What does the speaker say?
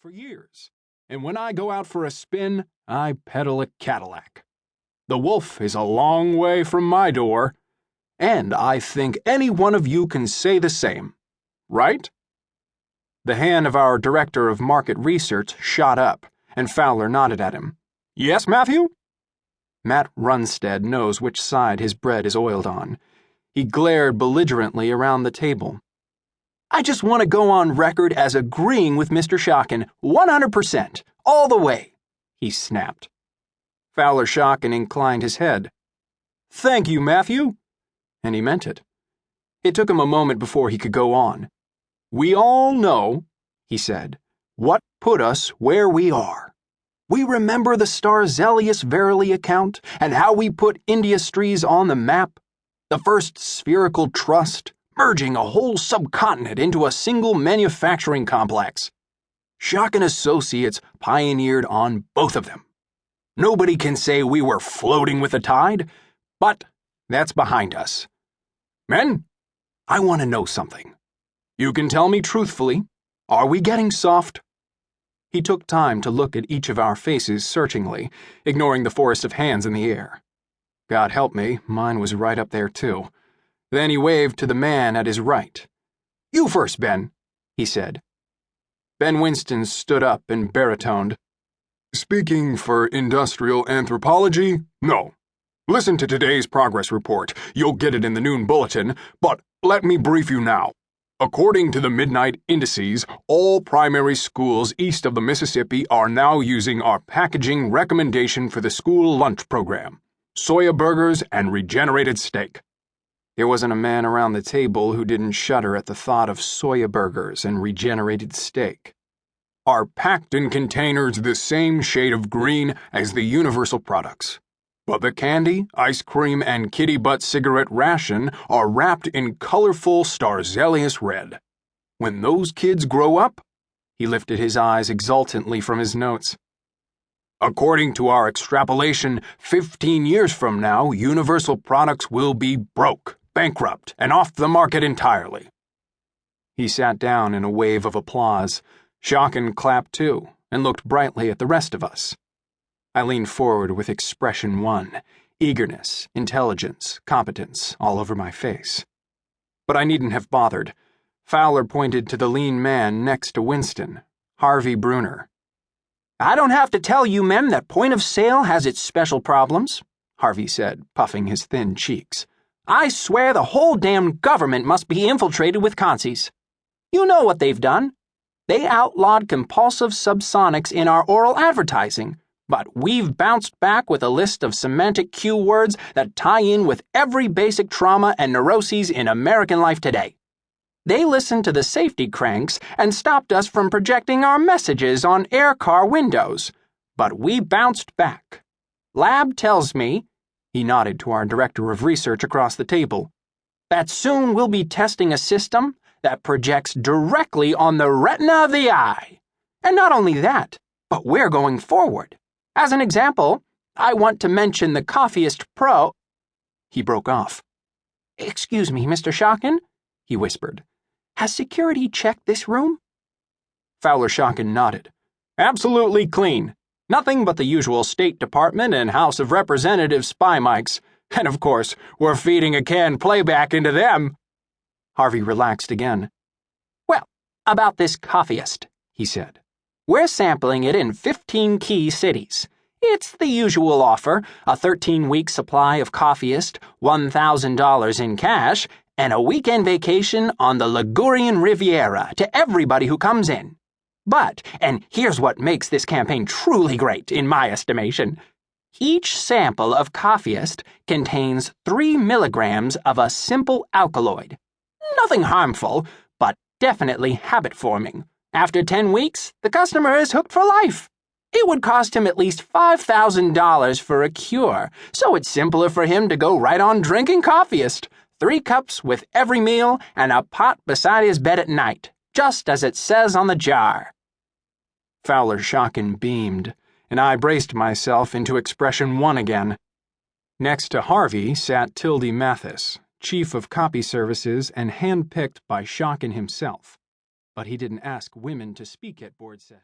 for years, and when I go out for a spin, I pedal a Cadillac. The wolf is a long way from my door, and I think any one of you can say the same, right?" The hand of our director of market research shot up, and Fowler nodded at him. "Yes, Matthew?" Matt Runstead knows which side his bread is oiled on. He glared belligerently around the table. "I just want to go on record as agreeing with Mr. Schocken, 100%, all the way," he snapped. Fowler Schocken inclined his head. "Thank you, Matthew," and he meant it. It took him a moment before he could go on. "We all know," he said, "what put us where we are. We remember the Starzelius Verily account and how we put Indiastries on the map, the first spherical trust, merging a whole subcontinent into a single manufacturing complex. Schock and Associates pioneered on both of them. Nobody can say we were floating with the tide, but that's behind us. Men, I want to know something. You can tell me truthfully, are we getting soft?" He took time to look at each of our faces searchingly, ignoring the forest of hands in the air. God help me, mine was right up there too. Then he waved to the man at his right. "You first, Ben," he said. Ben Winston stood up and baritoned. "Speaking for industrial anthropology, no. Listen to today's progress report. You'll get it in the noon bulletin, but let me brief you now. According to the midnight indices, all primary schools east of the Mississippi are now using our packaging recommendation for the school lunch program: soya burgers and regenerated steak." There wasn't a man around the table who didn't shudder at the thought of soya burgers and regenerated steak. "Are packed in containers the same shade of green as the universal products. But the candy, ice cream, and kitty butt cigarette ration are wrapped in colorful Starzelius red. When those kids grow up," he lifted his eyes exultantly from his notes. "According to our extrapolation, 15 years from now, universal products will be broke, bankrupt, and off the market entirely." He sat down in a wave of applause. Schocken clapped too, and looked brightly at the rest of us. I leaned forward with expression one, eagerness, intelligence, competence all over my face. But I needn't have bothered. Fowler pointed to the lean man next to Winston, Harvey Brunner. "I don't have to tell you men that point of sale has its special problems," Harvey said, puffing his thin cheeks. "I swear the whole damn government must be infiltrated with consies. You know what they've done. They outlawed compulsive subsonics in our oral advertising. But we've bounced back with a list of semantic cue words that tie in with every basic trauma and neuroses in American life today. They listened to the safety cranks and stopped us from projecting our messages on air car windows. But we bounced back. Lab tells me," he nodded to our director of research across the table, "that soon we'll be testing a system that projects directly on the retina of the eye. And not only that, but we're going forward. As an example, I want to mention the Copyist Pro—" He broke off. "Excuse me, Mr. Schocken," he whispered. "Has security checked this room?" Fowler Schocken nodded. "Absolutely clean. Nothing but the usual State Department and House of Representatives spy mics. And of course, we're feeding a canned playback into them." Harvey relaxed again. "Well, about this Copyist," he said. "We're sampling it in 15 key cities. It's the usual offer, a 13-week supply of Copyist, $1,000 in cash, and a weekend vacation on the Ligurian Riviera to everybody who comes in. But, and here's what makes this campaign truly great, in my estimation, each sample of Copyist contains 3 milligrams of a simple alkaloid. Nothing harmful, but definitely habit-forming. After 10 weeks, the customer is hooked for life. It would cost him at least $5,000 for a cure, so it's simpler for him to go right on drinking Copyist. 3 cups with every meal and a pot beside his bed at night, just as it says on the jar." Fowler Schocken beamed, and I braced myself into expression one again. Next to Harvey sat Tildy Mathis, Chief of Copy Services and handpicked by Schocken himself. But he didn't ask women to speak at board sessions.